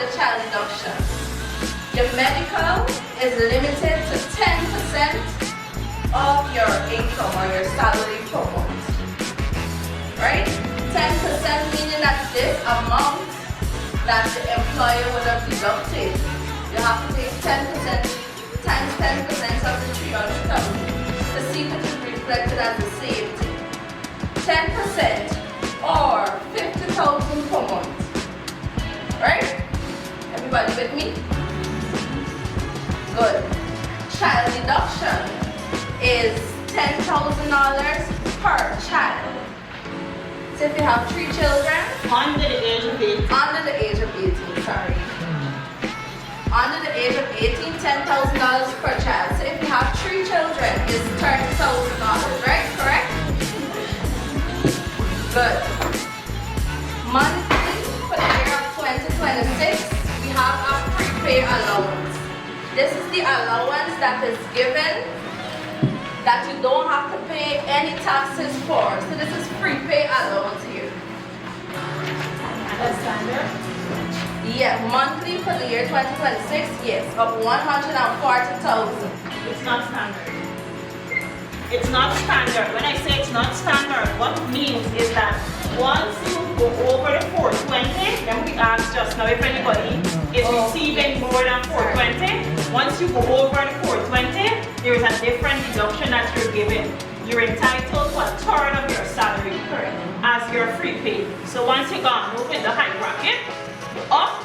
the child deduction. Your medical is limited to 10% of your income or your salary per month. Right? 10% meaning that this amount that the employer would have deducted, you have to take 10% times 10% of the 300,000 to see if it is reflected as a saved. 10% or 50,000 per month. Right? Everybody with me? Good. Child deduction is $10,000 per child. So if you have 3 children, Under the age of 18. under the age of 18, sorry. Under the age of 18, $10,000 per child. So if you have 3 children, it's $30,000, right? Correct? Good. Monthly for the year of 2026, we have a prepaid allowance. This is the allowance that is given that you don't have to pay any taxes for. So this is prepaid allowance here. That's standard. Yeah, monthly for the year 2026, yes, of 140,000. It's not standard. It's not standard. When I say it's not standard, what it means is that once you go over the 420, then we asked just now if anybody is receiving more than 420. Once you go over the 420, there is a different deduction that you're given. You're entitled to a third of your salary as your free pay. So once you go and move in the high bracket, up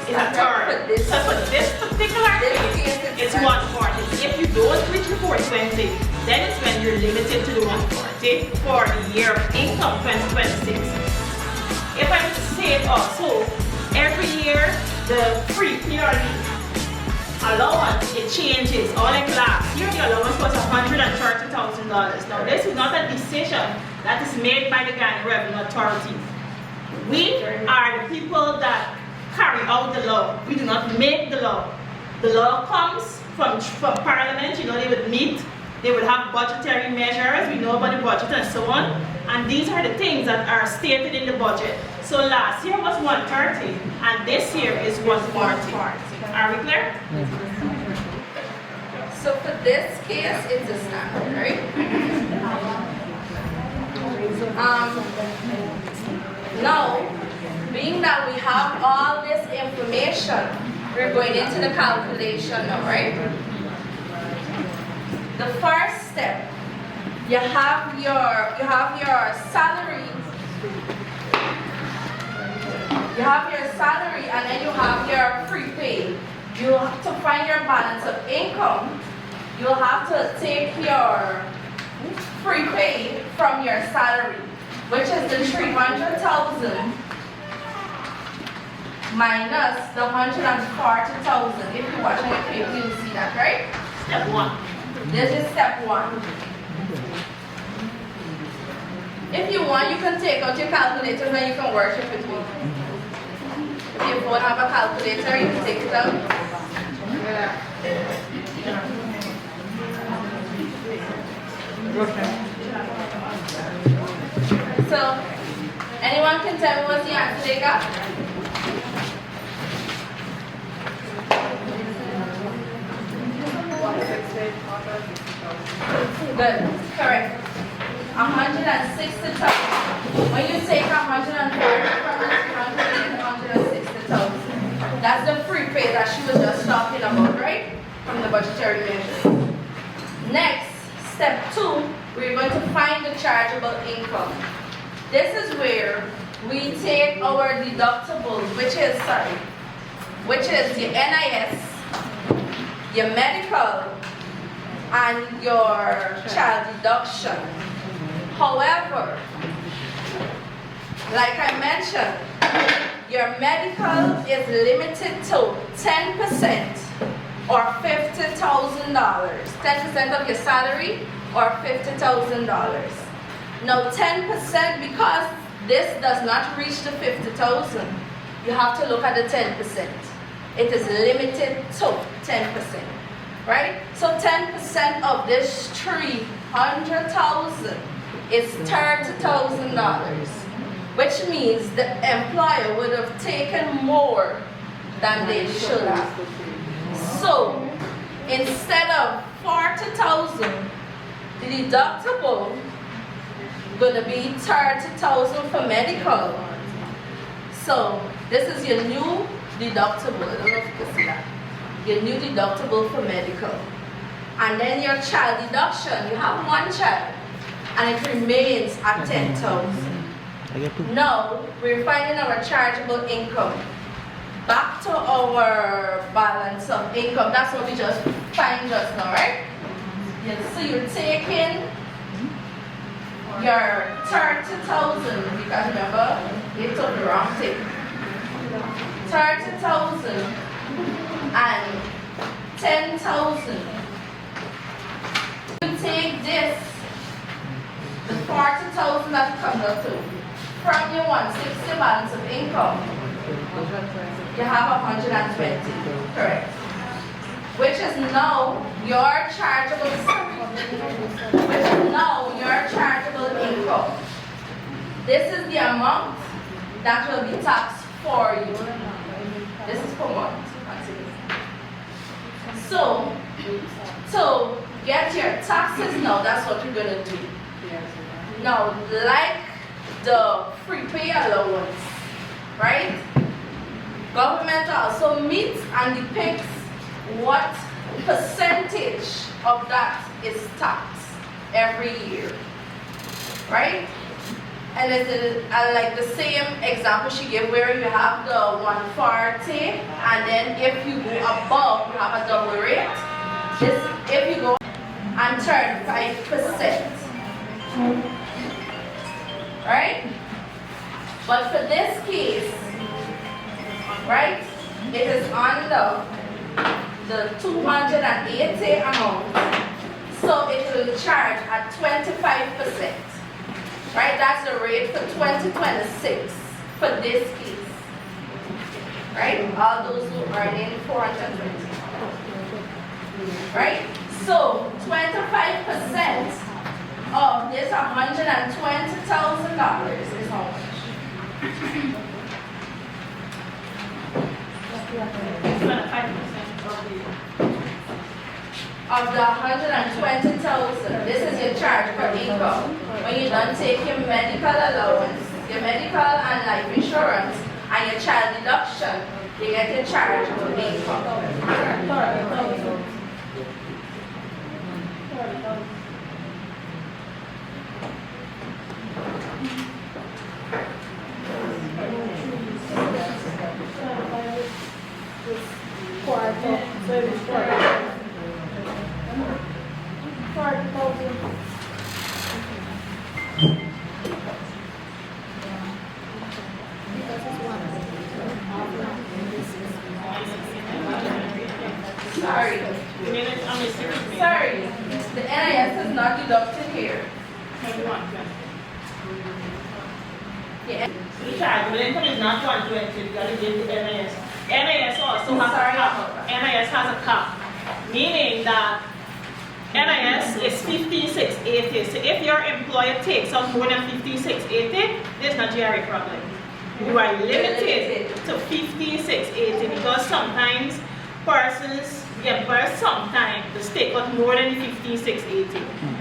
is a third. So for this particular case, it's 140. If you don't reach the 420, then it's when you're limited to the 140 for the year of income 2026. If I would say it also, every year the free PRD allowance, it changes. All like last year the allowance was $130,000. Now this is not a decision that is made by the Ghana Revenue Authority. We are the people that carry out the law. We do not make the law. The law comes from Parliament. You know, they would meet, they would have budgetary measures. We know about the budget and so on. And these are the things that are stated in the budget. So last year was 130, and this year is 140. Are we clear? So for this case, it's a standard, right? Now, being that we have all this information, we're going into the calculation now, right? The first step, you have your salary. You have your salary and then you have your free pay. You have to find your balance of income. You'll have to take your free pay from your salary, which is the 300,000 minus the 140,000. If you're watching the paper, you'll see that, right? Step 1. This is step 1. If you want, you can take out your calculator and you can work it with me. If you don't have a calculator, you can take it out. So, anyone can tell me what's the answer they got? Good, correct. 160,000. When you take 140 from the 160,000, that's the free pay that she was just talking about, right? From the budgetary measure. Next, step 2, we're going to find the chargeable income. This is where we take our deductibles, which is your NIS, your medical, and your child deduction. However, like I mentioned, your medical is limited to 10% or $50,000. 10% of your salary or $50,000. Now 10%, because this does not reach the 50,000, you have to look at the 10%. It is limited to 10%, right? So 10% of this 300,000 is $30,000. which means the employer would have taken more than they should have. So instead of 40,000, the deductible gonna be 30,000 for medical. So this is your new deductible. I don't know if you can see that. Your new deductible for medical. And then your child deduction. You have one child, and it remains at 10,000. Now we're finding our chargeable income. Back to our balance of income. That's what we just find just now, right? Yeah, so you're taking your 30,000, because remember, you took the wrong thing. 30,000 and 10,000. You take this, the 40,000 that comes up to, from your 160 balance of income, you have 120, correct? Which is now your chargeable income. This is the amount that will be taxed for you. This is per month. So, to get your taxes now, that's what you're gonna do. Now, like the free pay allowance, right? Government also meets and depicts what percentage of that is taxed every year, right? And it's like the same example she gave where you have the 140, and then if you go above, you have a double rate. This, if you go and turn 5%, right? But for this case, right, it is on the 280 amount, so it will charge at 25%. Right, that's the rate for 2026 for this case. Right, all those who are earning 420. Right, so 25% of this $120,000 is how much? Of the 120,000, this is your charge for income. When you don't take your medical allowance, your medical and life insurance, and your child deduction, you get your charge for income. Sorry. Sorry. The NIS is not deducted here. Yeah. The chargeable income is not 120, you gotta give the NIS. NIS also has a cap. NIS has a cap. Meaning that NIS is 15,680. So if your employer takes out more than 15,680, there's no GRA problem. You are limited to 15,680 because sometimes persons, the employer sometimes the state got more than 15,680.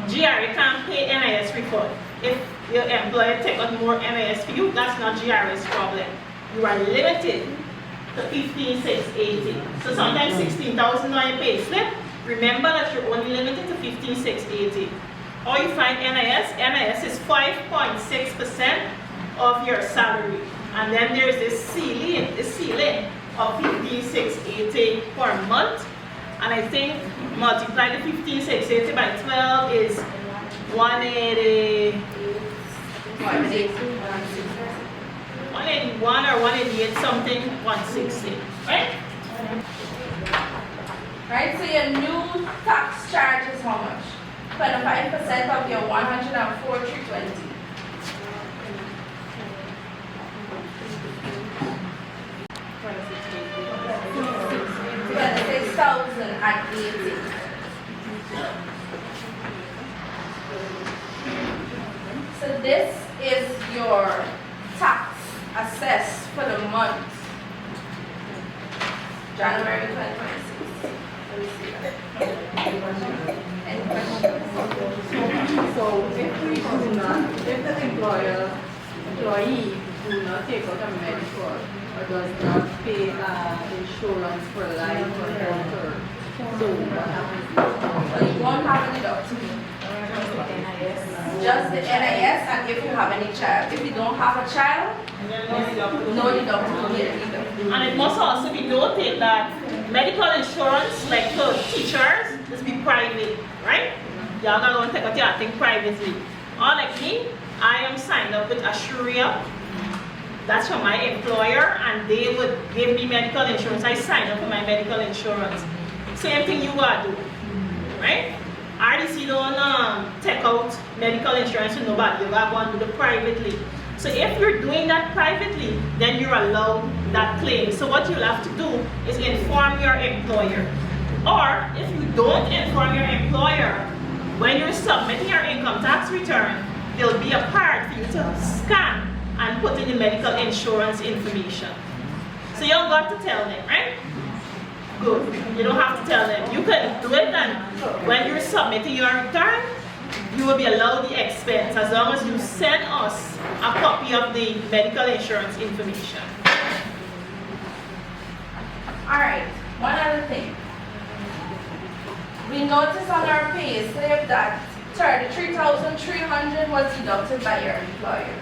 GRA can't pay NIS refund. If your employer take out more NIS for you, that's not GRA's problem. You are limited to 15,680. So sometimes 16,000 on your pay slip. Remember that you're only limited to 15,680. Or you find NIS. NIS is 5.6% of your salary. And then there's this ceiling of 15,680 per month. And I think multiply the 15,680 by 12 is 180. 181 or 188 something, 160, right? Right, so your new tax charge is how much? 25% of your 104,320. 26,080. So this is your tax month. January 2026. Let me see that. Any questions? So if we do not, if the employee do not take out a medical or does not pay insurance for life or health or so what happens? Well, you won't have a deductible. Just the NIS, and if you have any child. If you don't have a child, no deductible here either. And it must also be noted that medical insurance, like for teachers, must be private, right? Y'all gotta go and take out your thing privately. Or like me, I am signed up with Assuria. That's from my employer, and they would give me medical insurance. I signed up for my medical insurance. Same thing you gotta do, right? RDC don't take out medical insurance with nobody. You gotta go and do it privately. So if you're doing that privately, then you're allowed that claim. So what you'll have to do is inform your employer. Or if you don't inform your employer, when you're submitting your income tax return, there'll be a card for you to scan and put in the medical insurance information. So you don't got to tell them, right? Good. You don't have to tell them. You can do it, and when you're submitting your return, you will be allowed the expense as long as you send us a copy of the medical insurance information. Alright, one other thing. We noticed on our pay slip that 33,300 was deducted by your employer.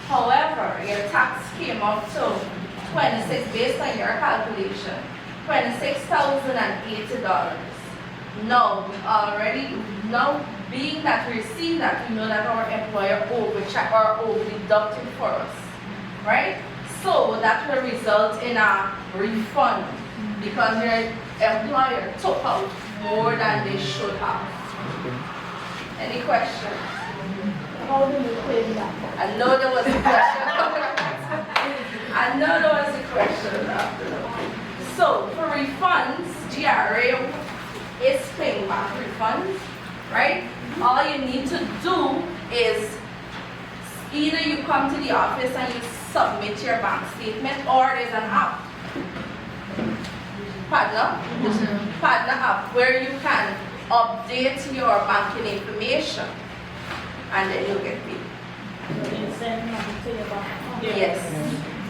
However, your tax came up to 26 based on your calculation, $26,080. Now, being that we see that, we know that our employer over-deducted for us, right? So that will result in a refund because your employer took out more than they should have. Any questions? How do you claim that? I know there was a question. I know there was a question after that. So for refunds, GRA is paying back refunds, right? All you need to do is either you come to the office and you submit your bank statement, or there's an app, Padna app, where you can update your banking information and then you get paid. Yes.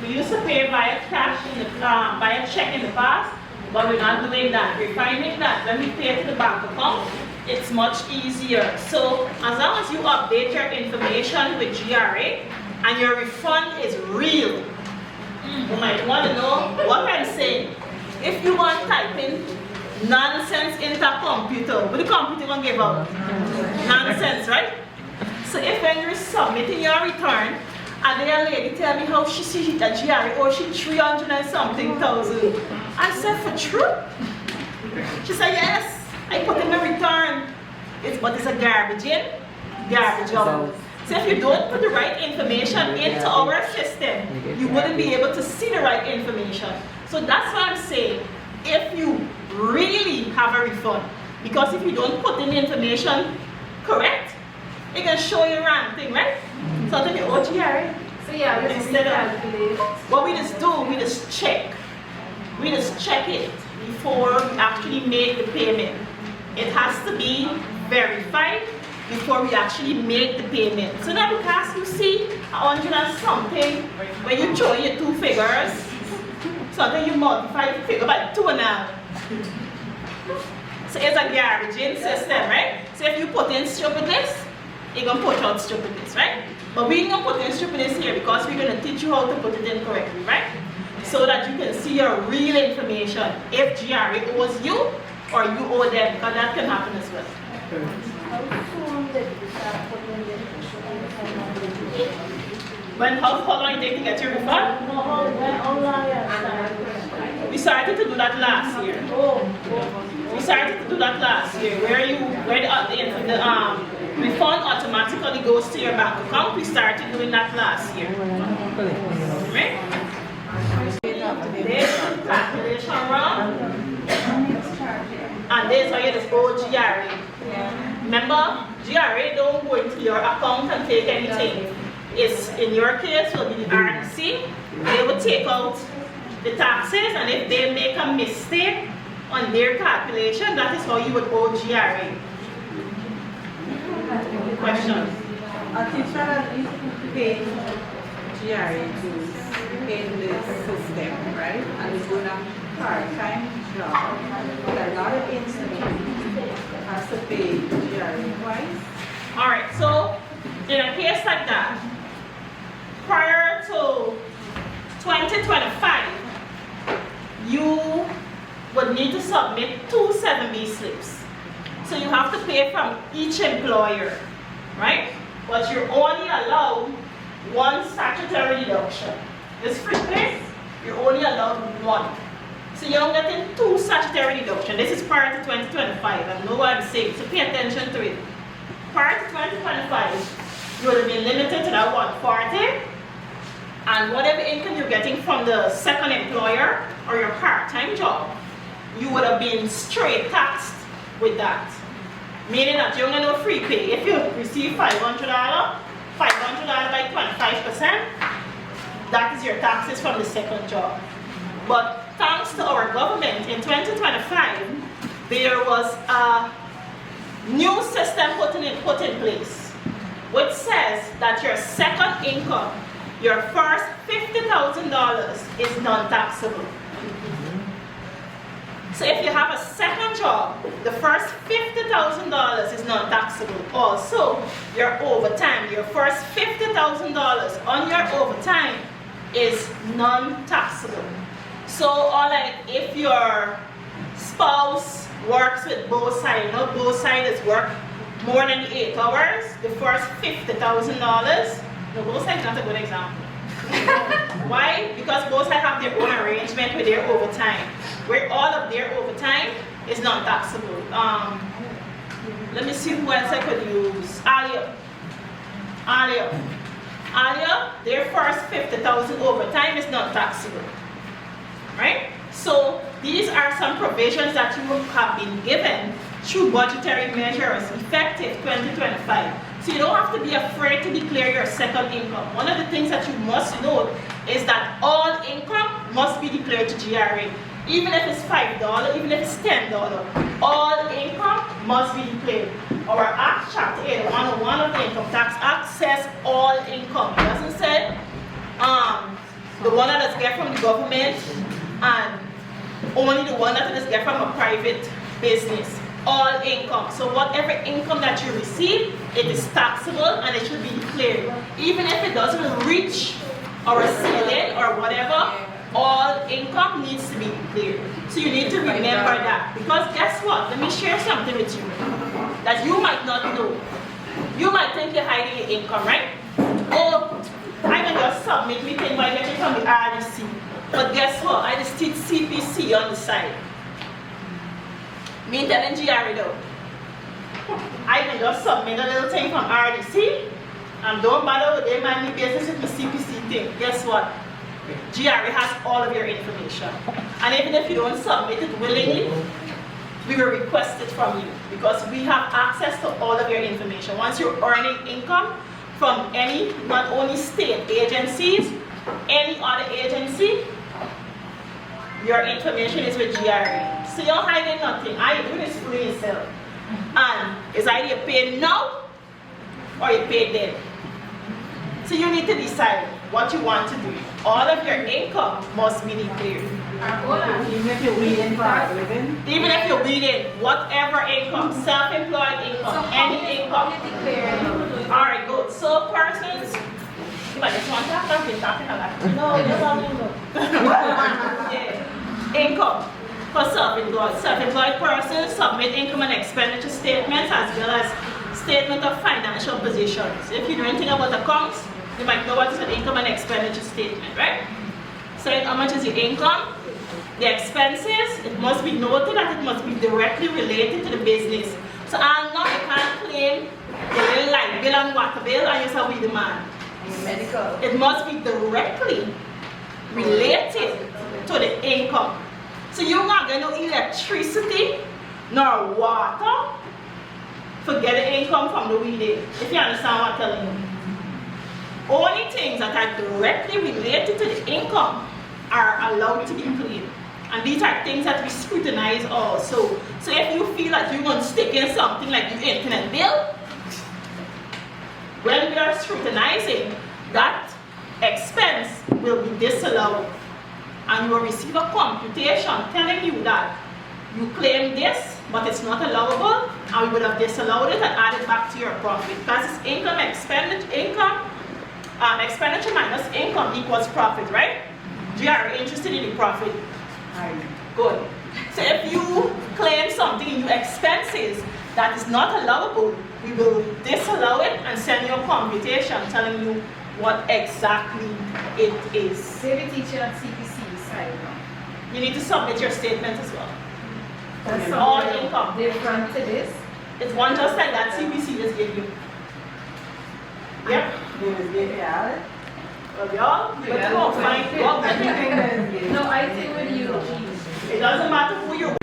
We used to pay via cash via check in the past, but we're not doing that. We're finding that when we pay to the bank account, it's much easier. So as long as you update your information with GRA and your refund is real, you might want to know what I'm saying. If you want to type in nonsense into a computer, what the computer gonna give out? Nonsense, right? So if when you're submitting your return, and the lady tell me how she see that GRA, or she 300 and something thousand. I said, for true? She said, yes, I put in my return. But it's a garbage in, garbage out. So if you don't put the right information into our system, you wouldn't be able to see the right information. So that's what I'm saying. If you really have a refund, because if you don't put in the information correct, it can show you wrong thing, right? So then you owe GRA. So yeah, instead of what we just do, we just check. We just check it before we actually make the payment. It has to be verified before we actually make the payment. So now because you see 100 and something, when you join your two figures, so then you multiply the figure by 2.5. So it's a garbage in system, right? So if you put in stupidness, you're going to put out stupidness, right? But we're going to put in stupidness here because we're going to teach you how to put it in correctly, right? So that you can see your real information, if GRA owes you or you owe them, because that can happen as well. How long it take to get your refund? We started to do that last year. We started to do that last year, where the refund automatically goes to your bank account. We started doing that last year. Right? There's the calculation wrong. And there's how you just owe GRA. Remember, GRA don't go into your account and take anything. is, in your case, will be the RDC. They will take out the taxes, and if they make a mistake on their calculation, that is how you would owe GRA. Questions? A teacher at least paid GRA dues in this system, right? And is doing a part-time job, but another institute has to pay GRA twice. Alright, so in a case like that, prior to 2025, you would need to submit 2 7B slips. So you have to pay from each employer, right? But you're only allowed 1 statutory deduction. This free pay, you're only allowed 1. So you're getting 2 statutory deduction. This is prior to 2025. I know what I'm saying, so pay attention to it. Prior to 2025, you would have been limited to that 140, and whatever income you're getting from the second employer or your part-time job, you would have been straight taxed with that. Meaning that you're gonna no free pay. If you receive $500 by 25%, that is your taxes from the second job. But thanks to our government, in 2025, there was a new system put in place, which says that your second income, your first $50,000 is non-taxable. So if you have a second job, the first $50,000 is non-taxable. Also, your overtime, your first $50,000 on your overtime is non-taxable. So, if your spouse works with both sides, both sides work more than 8 hours, the first $50,000, no, both sides not a good example. Why? Because both sides have their own arrangement with their overtime, where all of their overtime is non-taxable. Let me see who else I could use. Alia, their first 50,000 overtime is non-taxable, right? So these are some provisions that you have been given through budgetary measures effective 2025. So you don't have to be afraid to declare your second income. One of the things that you must note is that all income must be declared to GRA. Even if it's $5, even if it's $10, all income must be declared. Our Act, Chapter 8, 101 of the Income Tax Act says all income. It doesn't say the one that is get from the government and only the one that is get from a private business. All income. So whatever income that you receive, it is taxable and it should be declared. Even if it doesn't reach our ceiling or whatever, all income needs to be declared. So you need to remember that. Because guess what? Let me share something with you that you might not know. You might think you're hiding your income, right? Oh, I can just submit me thing by getting from the RDC. But guess what? I just did CPC on the side. Me telling GRA though. I can just submit a little thing from RDC and don't bother with them and me business with the CPC thing. Guess what? GRA has all of your information. And even if you don't submit it willingly, we will request it from you because we have access to all of your information. Once you're earning income from any, not only state agencies, any other agency, your information is with GRA. So you're hiding nothing. I do this for yourself. And it's either you pay now or you pay then. So you need to decide what you want to do. All of your income must be declared. Even if you're waiting for a living? Even if you're waiting, whatever income, self-employed income, any income. Alright, good. So persons, but this one I've been talking a lot. No, that's all you know. Yeah. Income. For self-employed persons, submit income and expenditure statements as well as statement of financial positions. If you know anything about accounts, you might know what is an income and expenditure statement, right? So how much is your income? The expenses, it must be noted that it must be directly related to the business. So I'm not, you can't claim the little light bill and water bill and you say we demand. Medical. It must be directly related to the income. So you're not getting no electricity nor water. Forget the income from the weed, if you understand what I'm telling you. only things that are directly related to the income are allowed to be claimed. And these are things that we scrutinize also. So if you feel that you want to stick in something like your internet bill, when we are scrutinizing, that expense will be disallowed. And you will receive a computation telling you that you claim this, but it's not allowable, and we would have disallowed it and added back to your profit. Because it's expenditure minus income equals profit, right? You are interested in the profit. Good. So if you claim something in your expenses that is not allowable, we will disallow it and send you a computation telling you what exactly it is. Say the teacher at CPC side now. You need to submit your statement as well. That's All something income. different to this. It's one just like that CPC just gave you. Yep. Well, y'all, let's go find God. No, I think with you. It doesn't matter who you're with.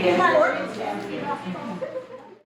Yes.